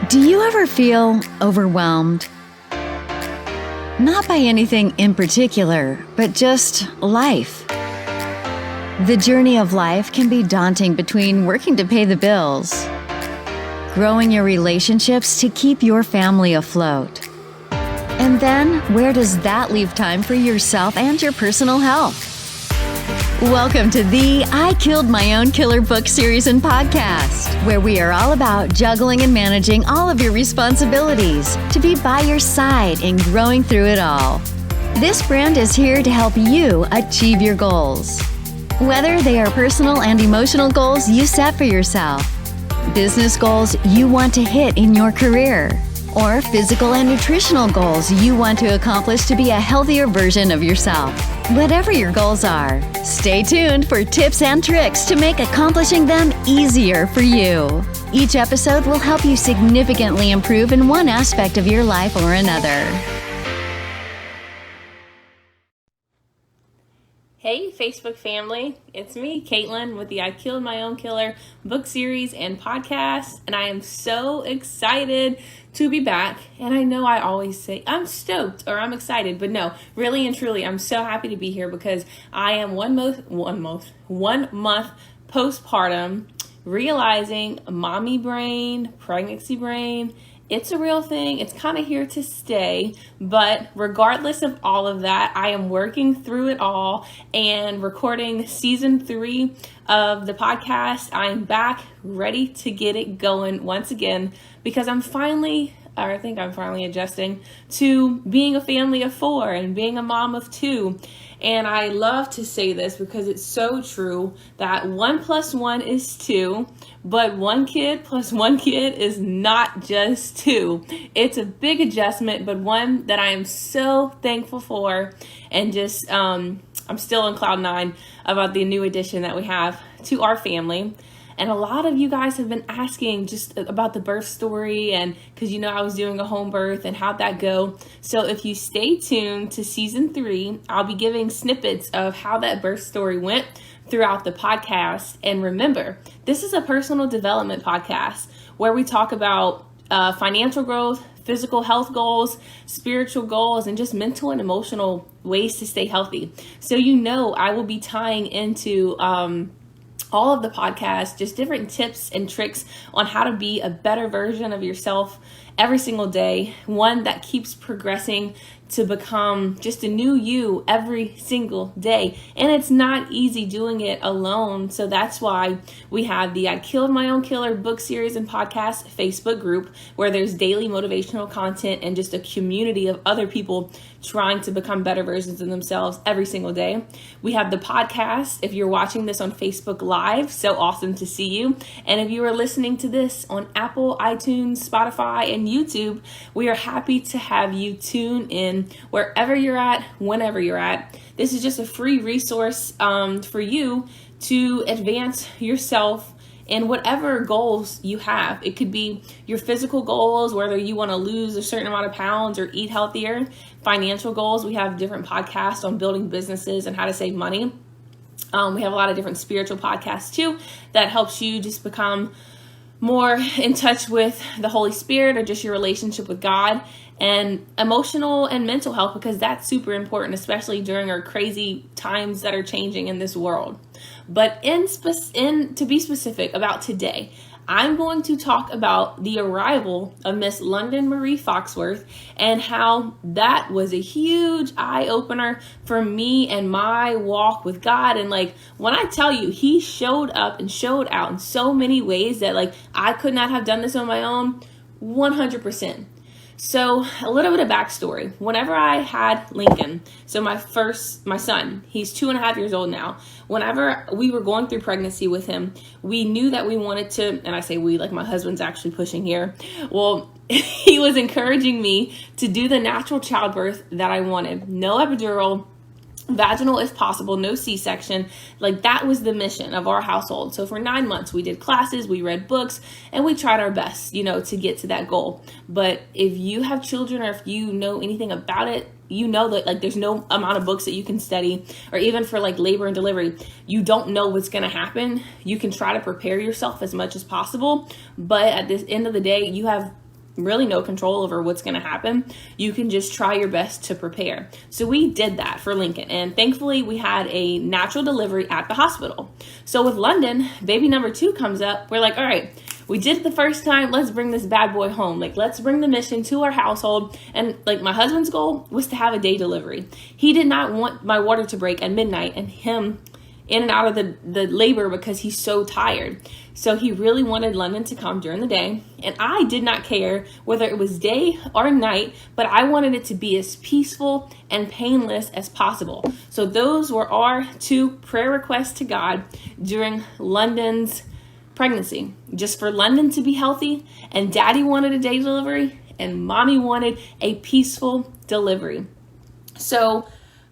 Do you ever feel overwhelmed? Not by anything in particular, but just life. The journey of life can be daunting between working to pay the bills, growing your relationships to keep your family afloat. And then, where does that leave time for yourself and your personal health? Welcome to the I Killed My Own Killer book series and podcast, where we are all about juggling and managing all of your responsibilities to be by your side in growing through it all. This brand is here to help you achieve your goals, whether they are personal and emotional goals you set for yourself, business goals you want to hit in your career, or physical and nutritional goals you want to accomplish to be a healthier version of yourself. Whatever your goals are, stay tuned for tips and tricks to make accomplishing them easier for you. Each episode will help you significantly improve in one aspect of your life or another. Hey Facebook family, it's me, Caitlin, with the I Killed My Own Killer book series and podcast, and I am so excited to be back. And I know I always say I'm stoked or I'm excited, but no, really and truly, I'm so happy to be here because I am one month postpartum, realizing mommy brain, pregnancy brain. It's a real thing. It's kind of here to stay. But regardless of all of that, I am working through it all and recording season 3 of the podcast. I'm back ready to get it going once again because I think I'm finally adjusting to being a family of 4 and being a mom of 2. And I love to say this because it's so true that 1 + 1 is 2, but 1 kid + 1 kid is not just 2. It's a big adjustment, but one that I am so thankful for, and just I'm still on cloud 9 about the new addition that we have to our family. And a lot of you guys have been asking just about the birth story, and because I was doing a home birth and how'd that go. So if you stay tuned to season 3, I'll be giving snippets of how that birth story went throughout the podcast. And remember, this is a personal development podcast where we talk about financial growth, physical health goals, spiritual goals, and just mental and emotional ways to stay healthy. So I will be tying into all of the podcasts, just different tips and tricks on how to be a better version of yourself every single day, one that keeps progressing to become just a new you every single day. And it's not easy doing it alone. So that's why we have the I Killed My Own Killer book series and podcast Facebook group, where there's daily motivational content and just a community of other people trying to become better versions of themselves every single day. We have the podcast. If you're watching this on Facebook Live, so awesome to see you. And if you are listening to this on Apple, iTunes, Spotify, and YouTube, we are happy to have you tune in wherever you're at, whenever you're at. This is just a free resource for you to advance yourself in whatever goals you have. It could be your physical goals, whether you want to lose a certain amount of pounds or eat healthier. Financial goals, we have different podcasts on building businesses and how to save money. We have a lot of different spiritual podcasts too that helps you just become more in touch with the Holy Spirit or just your relationship with God, and emotional and mental health, because that's super important, especially during our crazy times that are changing in this world. But to be specific about today, I'm going to talk about the arrival of Miss London Marie Foxworth and how that was a huge eye-opener for me and my walk with God. And when I tell you, he showed up and showed out in so many ways that I could not have done this on my own, 100%. So a little bit of backstory. Whenever I had Lincoln, so my son, he's 2.5 years old now. Whenever we were going through pregnancy with him, we knew that we wanted to, and I say we, like my husband's actually pushing here. Well, he was encouraging me to do the natural childbirth that I wanted. No epidural, vaginal if possible, no C-section. That was the mission of our household. So for 9 months, we did classes, we read books, and we tried our best, to get to that goal. But if you have children, or if you know anything about it, that there's no amount of books that you can study, or even for labor and delivery, you don't know what's going to happen. You can try to prepare yourself as much as possible, but at the end of the day, you have really no control over what's going to happen. You can just try your best to prepare. So we did that for Lincoln, and thankfully we had a natural delivery at the hospital. So with London, baby number 2 comes up. We're like, all right, we did it the first time. Let's bring this bad boy home. Like, let's bring the mission to our household. And like, my husband's goal was to have a day delivery. He did not want my water to break at midnight and him in and out of the labor because he's so tired. So he really wanted London to come during the day. And I did not care whether it was day or night, but I wanted it to be as peaceful and painless as possible. So those were our 2 prayer requests to God during London's pregnancy, just for London to be healthy, and daddy wanted a day delivery and mommy wanted a peaceful delivery. So,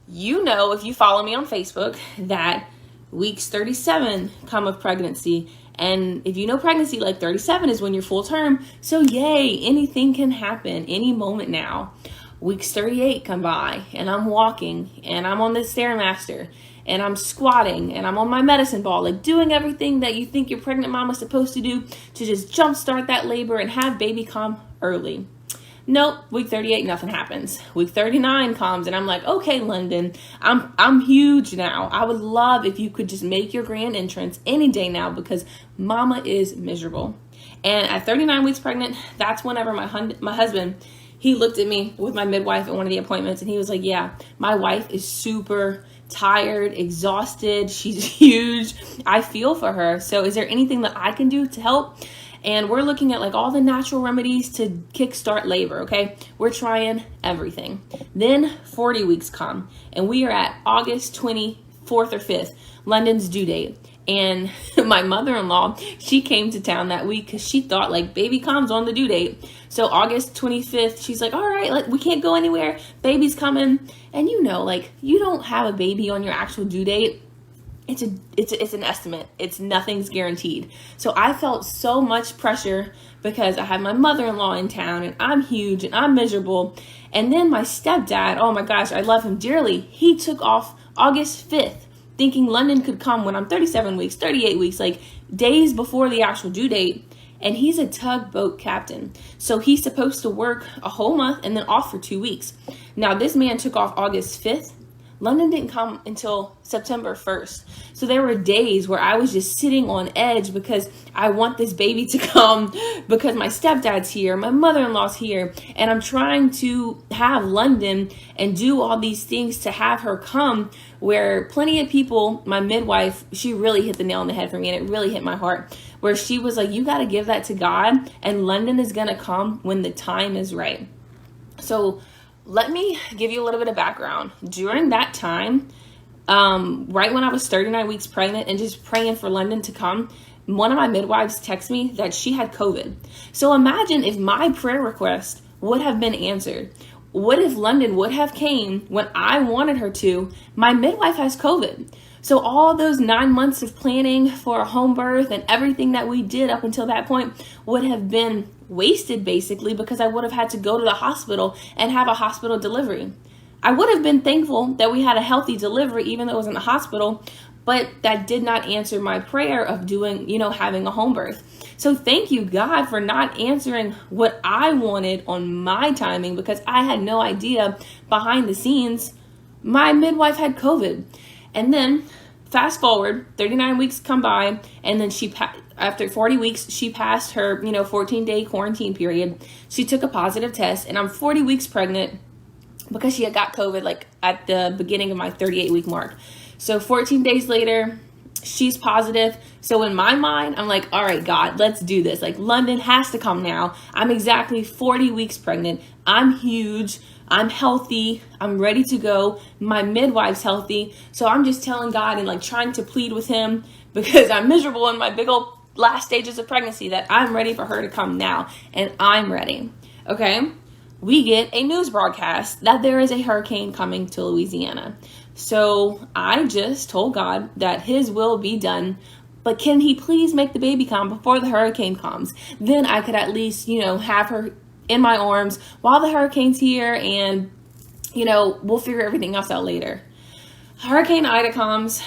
if you follow me on Facebook, that weeks 37 come of pregnancy. And if you know pregnancy, like 37 is when you're full term. So yay, anything can happen any moment now. Weeks 38 come by and I'm walking and I'm on the Stairmaster and I'm squatting and I'm on my medicine ball, like doing everything that you think your pregnant mom is supposed to do to just jumpstart that labor and have baby come early. Nope, week 38, nothing happens. Week 39 comes and I'm like, okay, London, I'm huge now. I would love if you could just make your grand entrance any day now because mama is miserable. And at 39 weeks pregnant, that's whenever my husband, he looked at me with my midwife at one of the appointments and he was like, yeah, my wife is super tired, exhausted. She's huge. I feel for her. So is there anything that I can do to help? And we're looking at like all the natural remedies to kickstart labor, okay? We're trying everything. Then 40 weeks come and we are at August 24th or 5th, London's due date. And my mother-in-law, she came to town that week because she thought like baby comes on the due date. So August 25th, she's like, all right, we can't go anywhere. Baby's coming. And like you don't have a baby on your actual due date. It's an estimate. Nothing's guaranteed. So I felt so much pressure because I had my mother-in-law in town and I'm huge and I'm miserable. And then my stepdad, oh my gosh, I love him dearly. He took off August 5th thinking London could come when I'm 37 weeks, 38 weeks, like days before the actual due date. And he's a tugboat captain. So he's supposed to work a whole month and then off for 2 weeks. Now this man took off August 5th. London didn't come until September 1st. So there were days where I was just sitting on edge because I want this baby to come because my stepdad's here, my mother-in-law's here, and I'm trying to have London and do all these things to have her come, where plenty of people, my midwife, she really hit the nail on the head for me and it really hit my heart, where she was like, you got to give that to God and London is going to come when the time is right. So let me give you a little bit of background. During that time, right when I was 39 weeks pregnant and just praying for London to come, one of my midwives texted me that she had COVID. So imagine if my prayer request would have been answered. What if London would have came when I wanted her to? My midwife has COVID. So all those 9 months of planning for a home birth and everything that we did up until that point would have been wasted basically because I would have had to go to the hospital and have a hospital delivery. I would have been thankful that we had a healthy delivery even though it was in the hospital, but that did not answer my prayer of doing, having a home birth. So thank you, God, for not answering what I wanted on my timing because I had no idea behind the scenes. My midwife had COVID. And then fast forward, 39 weeks come by, and then after 40 weeks, she passed her, 14-day quarantine period. She took a positive test, and I'm 40 weeks pregnant because she had got COVID like at the beginning of my 38-week mark. So 14 days later, she's positive. So in my mind, I'm like, all right, God, let's do this. Like London has to come now. I'm exactly 40 weeks pregnant. I'm huge. I'm healthy. I'm ready to go. My midwife's healthy. So I'm just telling God and like trying to plead with him because I'm miserable in my big old last stages of pregnancy that I'm ready for her to come now. And I'm ready. Okay. We get a news broadcast that there is a hurricane coming to Louisiana. So I just told God that his will be done, but can he please make the baby come before the hurricane comes? Then I could at least, have her in my arms while the hurricane's here and, we'll figure everything else out later. Hurricane Ida comes.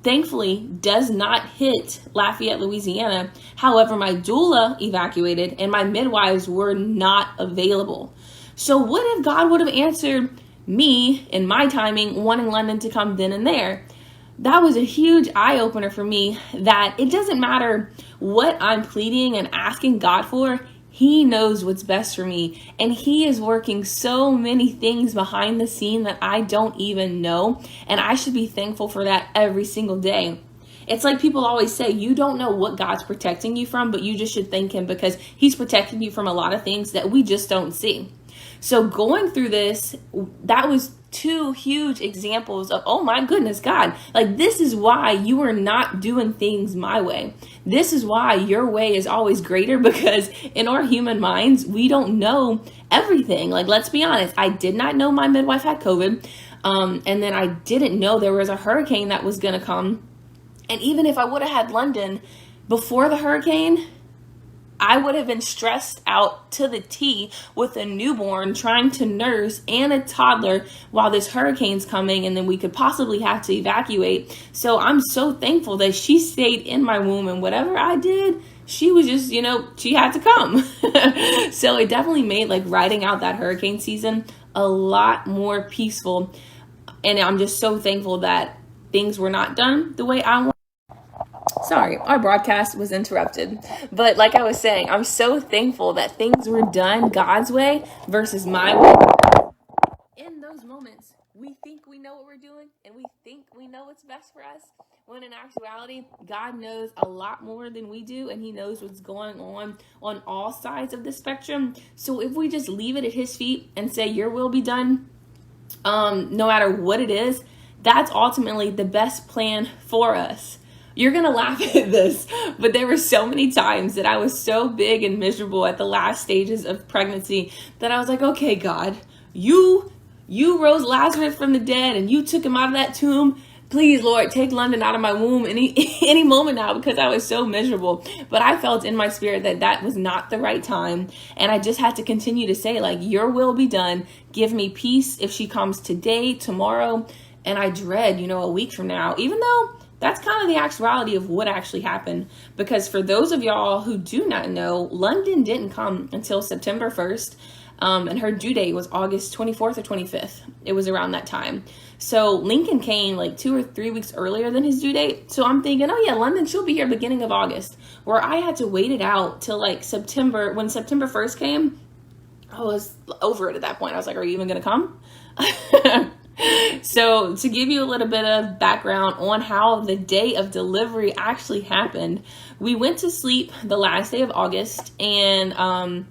thankfully does not hit Lafayette, Louisiana. However, my doula evacuated and my midwives were not available. So what if God would have answered me in my timing, wanting London to come then and there? That was a huge eye-opener for me, that it doesn't matter what I'm pleading and asking God for. He knows what's best for me, and he is working so many things behind the scene that I don't even know, and I should be thankful for that every single day. It's like people always say, you don't know what God's protecting you from, but you just should thank him because he's protecting you from a lot of things that we just don't see. So going through this, that was two huge examples of, oh my goodness, God, like this is why you are not doing things my way. This is why your way is always greater, because in our human minds, we don't know everything. Like, let's be honest. I did not know my midwife had COVID. And then I didn't know there was a hurricane that was going to come. And even if I would have had London before the hurricane, I would have been stressed out to the T with a newborn trying to nurse and a toddler while this hurricane's coming, and then we could possibly have to evacuate. So I'm so thankful that she stayed in my womb, and whatever I did, she was just, she had to come. So it definitely made like riding out that hurricane season a lot more peaceful. And I'm just so thankful that things were not done the way I wanted. Sorry, our broadcast was interrupted. But like I was saying, I'm so thankful that things were done God's way versus my way. In those moments, we think we know what we're doing and we think we know what's best for us, when in actuality, God knows a lot more than we do, and he knows what's going on all sides of the spectrum. So if we just leave it at his feet and say, your will be done, no matter what it is, that's ultimately the best plan for us. You're going to laugh at this, but there were so many times that I was so big and miserable at the last stages of pregnancy that I was like, okay, God, you rose Lazarus from the dead and you took him out of that tomb. Please, Lord, take London out of my womb any moment now, because I was so miserable. But I felt in my spirit that that was not the right time. And I just had to continue to say, like, your will be done. Give me peace if she comes today, tomorrow. And I dread, a week from now, even though that's kind of the actuality of what actually happened. Because for those of y'all who do not know, London didn't come until September 1st. And her due date was August 24th or 25th. It was around that time. So Lincoln came like 2 or 3 weeks earlier than his due date. So I'm thinking, oh yeah, London, she'll be here beginning of August. Where I had to wait it out till like September. When September 1st came, I was over it at that point. I was like, are you even going to come? So to give you a little bit of background on how the day of delivery actually happened, we went to sleep the last day of August, and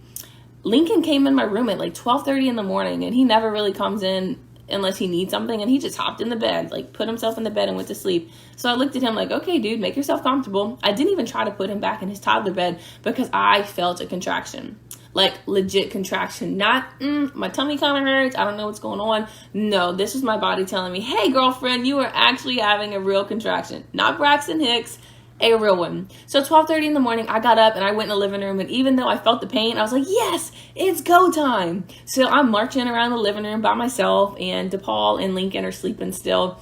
Lincoln came in my room at like 12:30 in the morning, and he never really comes in unless he needs something, and he just hopped in the bed, like put himself in the bed and went to sleep. So I looked at him like, okay, dude, make yourself comfortable. I didn't even try to put him back in his toddler bed because I felt a contraction. Like legit contraction, not my tummy kind of hurts, I don't know what's going on. No, this was my body telling me, hey girlfriend, you are actually having a real contraction, not Braxton Hicks, a real one. So 12:30 in the morning, I got up and I went in the living room, and even though I felt the pain, I was like, yes, it's go time. So I'm marching around the living room by myself, and DePaul and Lincoln are sleeping still,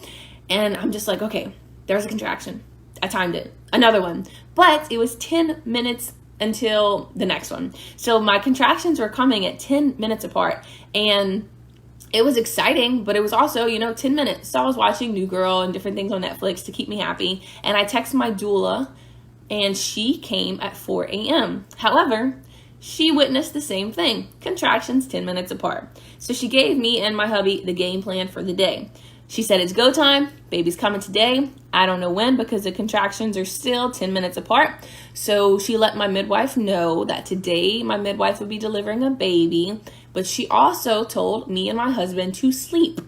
and I'm just like, okay, there's a contraction. I timed it, another one, but it was 10 minutes until the next one. So my contractions were coming at 10 minutes apart, and it was exciting, but it was also, 10 minutes. So I was watching New Girl and different things on Netflix to keep me happy. And I texted my doula, and she came at 4 a.m. However, she witnessed the same thing, contractions 10 minutes apart. So she gave me and my hubby the game plan for the day. She said, it's go time. Baby's coming today. I don't know when, because the contractions are still 10 minutes apart. So she let my midwife know that today my midwife would be delivering a baby. But she also told me and my husband to sleep.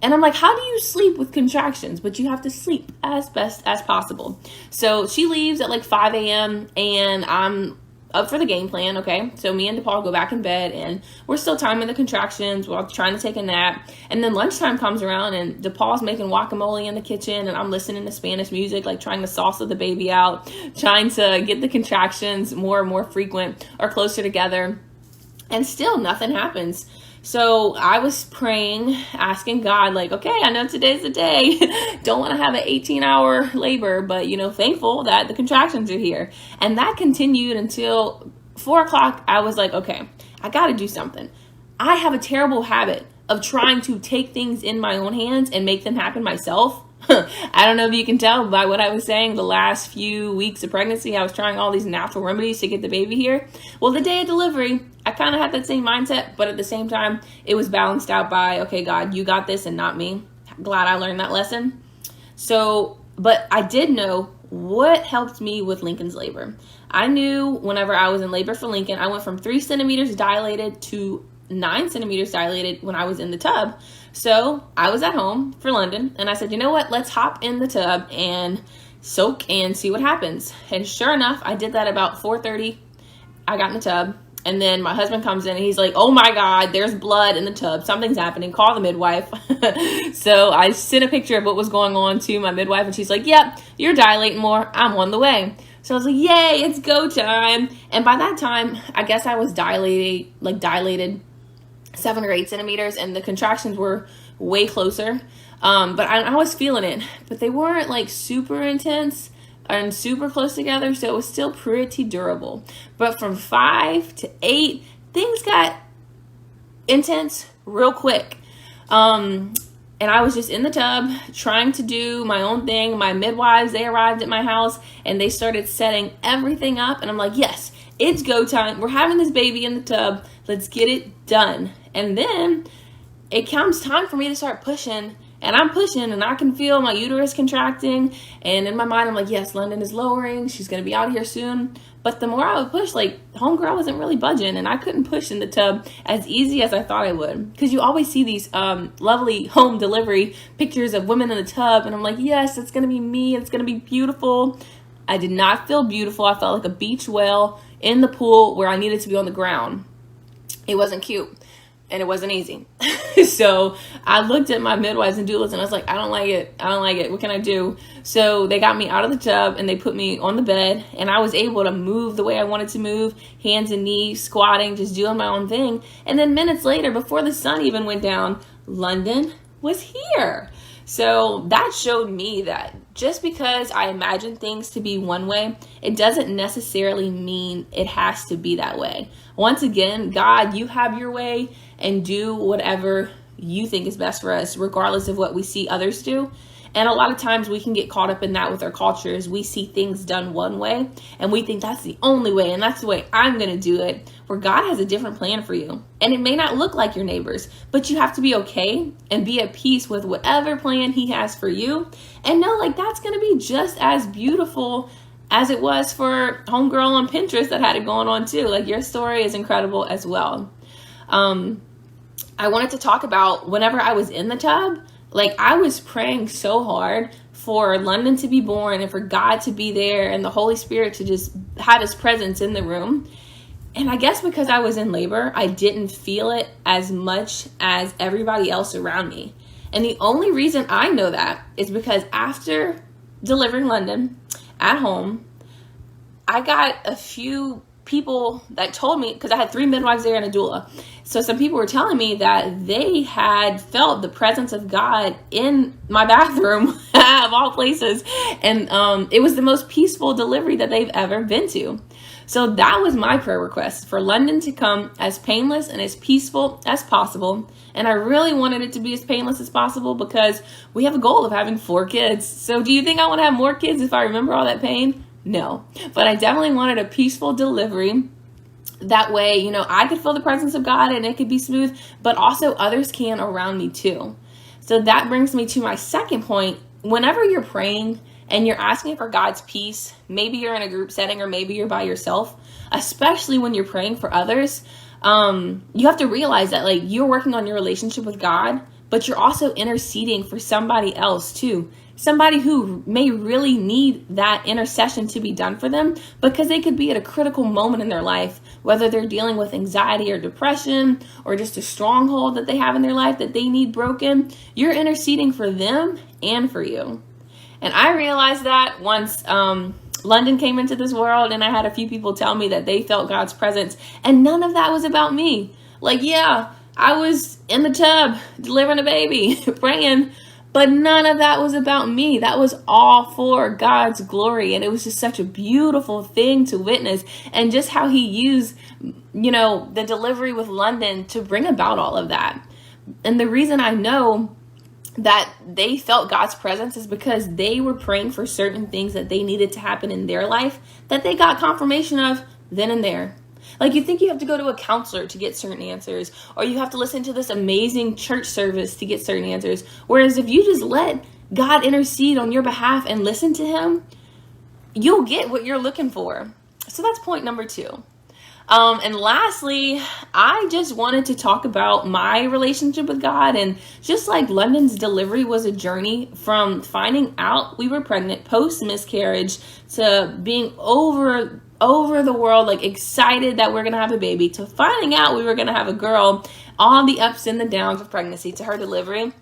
And I'm like, how do you sleep with contractions? But you have to sleep as best as possible. So she leaves at like 5 a.m. and I'm up for the game plan, okay? So me and DePaul go back in bed, and we're still timing the contractions while trying to take a nap. And then lunchtime comes around, and DePaul's making guacamole in the kitchen, and I'm listening to Spanish music, like trying to salsa the baby out, trying to get the contractions more and more frequent or closer together. And still nothing happens. So I was praying, asking God, like, okay, I know today's the day. Don't want to have an 18-hour labor, but, thankful that the contractions are here. And that continued until 4 o'clock. I was like, okay, I got to do something. I have a terrible habit of trying to take things in my own hands and make them happen myself. I don't know if you can tell by what I was saying the last few weeks of pregnancy. I was trying all these natural remedies to get the baby here. Well, the day of delivery, I kind of had that same mindset, but at the same time, it was balanced out by, okay, God, you got this and not me. Glad I learned that lesson. So, but I did know what helped me with Lincoln's labor. I knew whenever I was in labor for Lincoln, I went from 3 centimeters dilated to 9 centimeters dilated when I was in the tub. So I was at home for London and I said, you know what, let's hop in the tub and soak and see what happens. And sure enough, I did that about 4:30. I got in the tub and then my husband comes in and he's like, oh my God, there's blood in the tub. Something's happening. Call the midwife. So I sent a picture of what was going on to my midwife and she's like, yep, you're dilating more. I'm on the way. So I was like, yay, it's go time. And by that time, I guess I was dilated 7 or 8 centimeters and the contractions were way closer. But I was feeling it, but they weren't like super intense and super close together. So it was still pretty durable. But from 5 to 8, things got intense real quick. And I was just in the tub trying to do my own thing. My midwives, they arrived at my house and they started setting everything up. And I'm like, yes, it's go time. We're having this baby in the tub. Let's get it done. And then it comes time for me to start pushing. And I'm pushing and I can feel my uterus contracting. And in my mind, I'm like, yes, London is lowering. She's going to be out here soon. But the more I would push, like, homegirl wasn't really budging. And I couldn't push in the tub as easy as I thought I would. Because you always see these lovely home delivery pictures of women in the tub. And I'm like, yes, it's going to be me. It's going to be beautiful. I did not feel beautiful. I felt like a beach whale in the pool where I needed to be on the ground. It wasn't cute. And it wasn't easy. So I looked at my midwives and doulas and I was like, I don't like it. I don't like it. What can I do? So they got me out of the tub and they put me on the bed and I was able to move the way I wanted to move, hands and knees, squatting, just doing my own thing. And then minutes later, before the sun even went down, London was here. So that showed me that just because I imagine things to be one way, it doesn't necessarily mean it has to be that way. Once again, God, you have your way and do whatever you think is best for us, regardless of what we see others do. And a lot of times we can get caught up in that with our cultures. We see things done one way and we think that's the only way and that's the way I'm going to do it, where God has a different plan for you. And it may not look like your neighbors, but you have to be okay and be at peace with whatever plan he has for you. And know, like, that's going to be just as beautiful as it was for homegirl on Pinterest that had it going on too. Like, your story is incredible as well. I wanted to talk about whenever I was in the tub, like, I was praying so hard for London to be born and for God to be there and the Holy Spirit to just have his presence in the room. And I guess because I was in labor, I didn't feel it as much as everybody else around me. And the only reason I know that is because after delivering London at home, I got a few people that told me, because I had 3 midwives there and a doula. So some people were telling me that they had felt the presence of God in my bathroom of all places. And it was the most peaceful delivery that they've ever been to. So that was my prayer request, for London to come as painless and as peaceful as possible. And I really wanted it to be as painless as possible because we have a goal of having 4 kids. So do you think I want to have more kids if I remember all that pain? No, but I definitely wanted a peaceful delivery. That way, you know, I could feel the presence of God and it could be smooth, but also others can around me too. So that brings me to my second point. Whenever you're praying and you're asking for God's peace, maybe you're in a group setting or maybe you're by yourself, especially when you're praying for others, you have to realize that, like, you're working on your relationship with God, but you're also interceding for somebody else too. Somebody who may really need that intercession to be done for them because they could be at a critical moment in their life, whether they're dealing with anxiety or depression or just a stronghold that they have in their life that they need broken. You're interceding for them and for you. And I realized that once London came into this world and I had a few people tell me that they felt God's presence, and none of that was about me. Like, yeah, I was in the tub delivering a baby, praying, but none of that was about me. That was all for God's glory. And it was just such a beautiful thing to witness, and just how he used, the delivery with London to bring about all of that. And the reason I know that they felt God's presence is because they were praying for certain things that they needed to happen in their life that they got confirmation of then and there. Like, you think you have to go to a counselor to get certain answers, or you have to listen to this amazing church service to get certain answers. Whereas if you just let God intercede on your behalf and listen to him, you'll get what you're looking for. So that's point number 2. And lastly, I just wanted to talk about my relationship with God. And just like London's delivery was a journey from finding out we were pregnant post miscarriage to being over the world, like excited that we're going to have a baby, to finding out we were going to have a girl, all the ups and the downs of pregnancy to her delivery.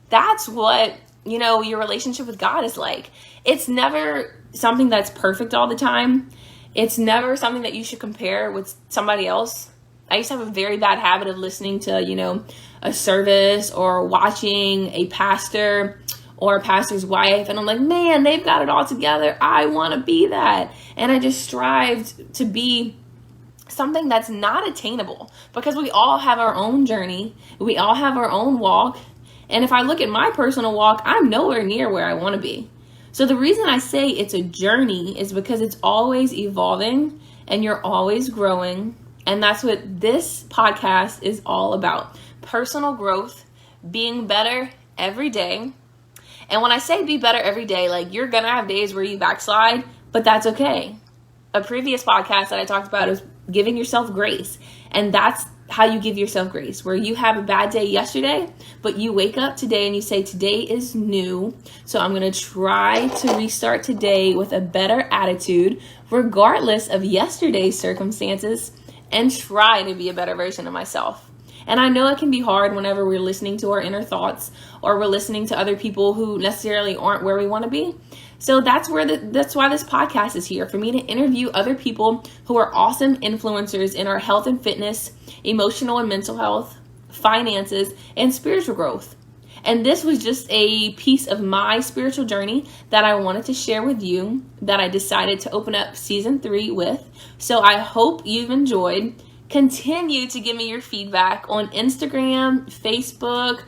That's what, your relationship with God is like. It's never something that's perfect all the time. It's never something that you should compare with somebody else. I used to have a very bad habit of listening to, a service or watching a pastor or a pastor's wife. And I'm like, man, they've got it all together. I want to be that. And I just strived to be something that's not attainable, because we all have our own journey. We all have our own walk. And if I look at my personal walk, I'm nowhere near where I want to be. So the reason I say it's a journey is because it's always evolving and you're always growing. And that's what this podcast is all about. Personal growth, being better every day. And when I say be better every day, like, you're going to have days where you backslide, but that's okay. A previous podcast that I talked about is giving yourself grace. And that's how you give yourself grace, where you have a bad day yesterday, but you wake up today and you say, today is new. So I'm going to try to restart today with a better attitude, regardless of yesterday's circumstances, and try to be a better version of myself. And I know it can be hard whenever we're listening to our inner thoughts, or we're listening to other people who necessarily aren't where we want to be. So that's why this podcast is here, for me to interview other people who are awesome influencers in our health and fitness, emotional and mental health, finances, and spiritual growth. And this was just a piece of my spiritual journey that I wanted to share with you, that I decided to open up season 3 with. So I hope you've enjoyed. Continue to give me your feedback on Instagram, Facebook.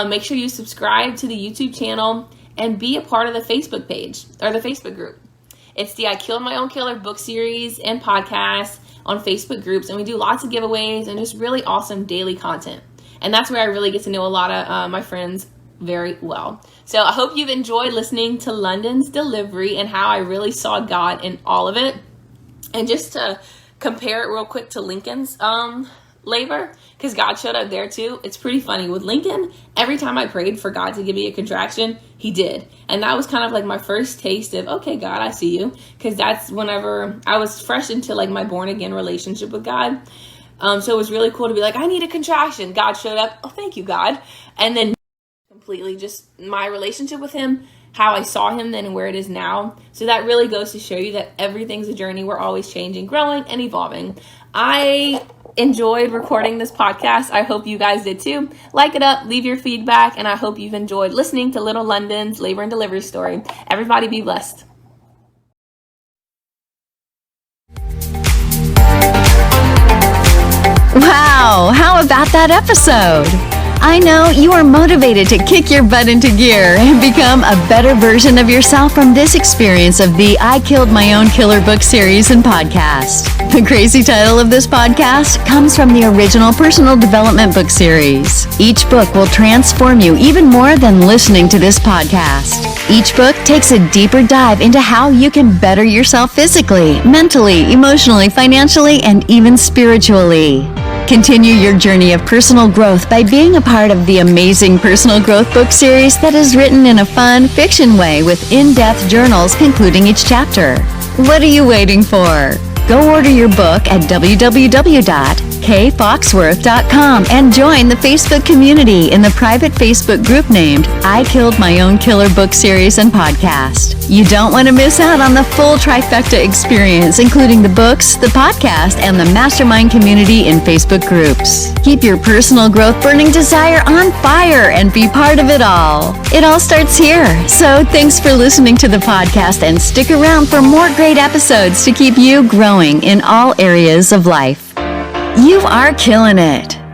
Make sure you subscribe to the YouTube channel and be a part of the Facebook page or the Facebook group. It's the I Killed My Own Killer book series and podcast on Facebook groups. And we do lots of giveaways and just really awesome daily content. And that's where I really get to know a lot of my friends very well. So I hope you've enjoyed listening to London's delivery and how I really saw God in all of it. And just to compare it real quick to Lincoln's labor, because God showed up there too. It's pretty funny. With Lincoln, every time I prayed for God to give me a contraction, he did. And that was kind of like my first taste of, okay, God, I see you. Because that's whenever I was fresh into like my born again relationship with God. So it was really cool to be like, I need a contraction. God showed up. Oh, thank you, God. And then completely just my relationship with him, how I saw him then and where it is now. So that really goes to show you that everything's a journey. We're always changing, growing, and evolving. I enjoyed recording this podcast. I hope you guys did too. Like it up, leave your feedback, and I hope you've enjoyed listening to Little London's labor and delivery story. Everybody be blessed. Wow, how about that episode? I know you are motivated to kick your butt into gear and become a better version of yourself from this experience of the I Killed My Own Killer book series and podcast. The crazy title of this podcast comes from the original personal development book series. Each book will transform you even more than listening to this podcast. Each book takes a deeper dive into how you can better yourself physically, mentally, emotionally, financially, and even spiritually. Continue your journey of personal growth by being a part of the amazing personal growth book series that is written in a fun fiction way with in-depth journals concluding each chapter. What are you waiting for? Go order your book at www.kathycole.com. kfoxworth.com and join the Facebook community in the private Facebook group named I Killed My Own Killer book series and podcast. You don't want to miss out on the full trifecta experience, including the books, the podcast, and the mastermind community in Facebook groups. Keep your personal growth burning desire on fire and be part of it all. It all starts here. So thanks for listening to the podcast and stick around for more great episodes to keep you growing in all areas of life. You are killing it.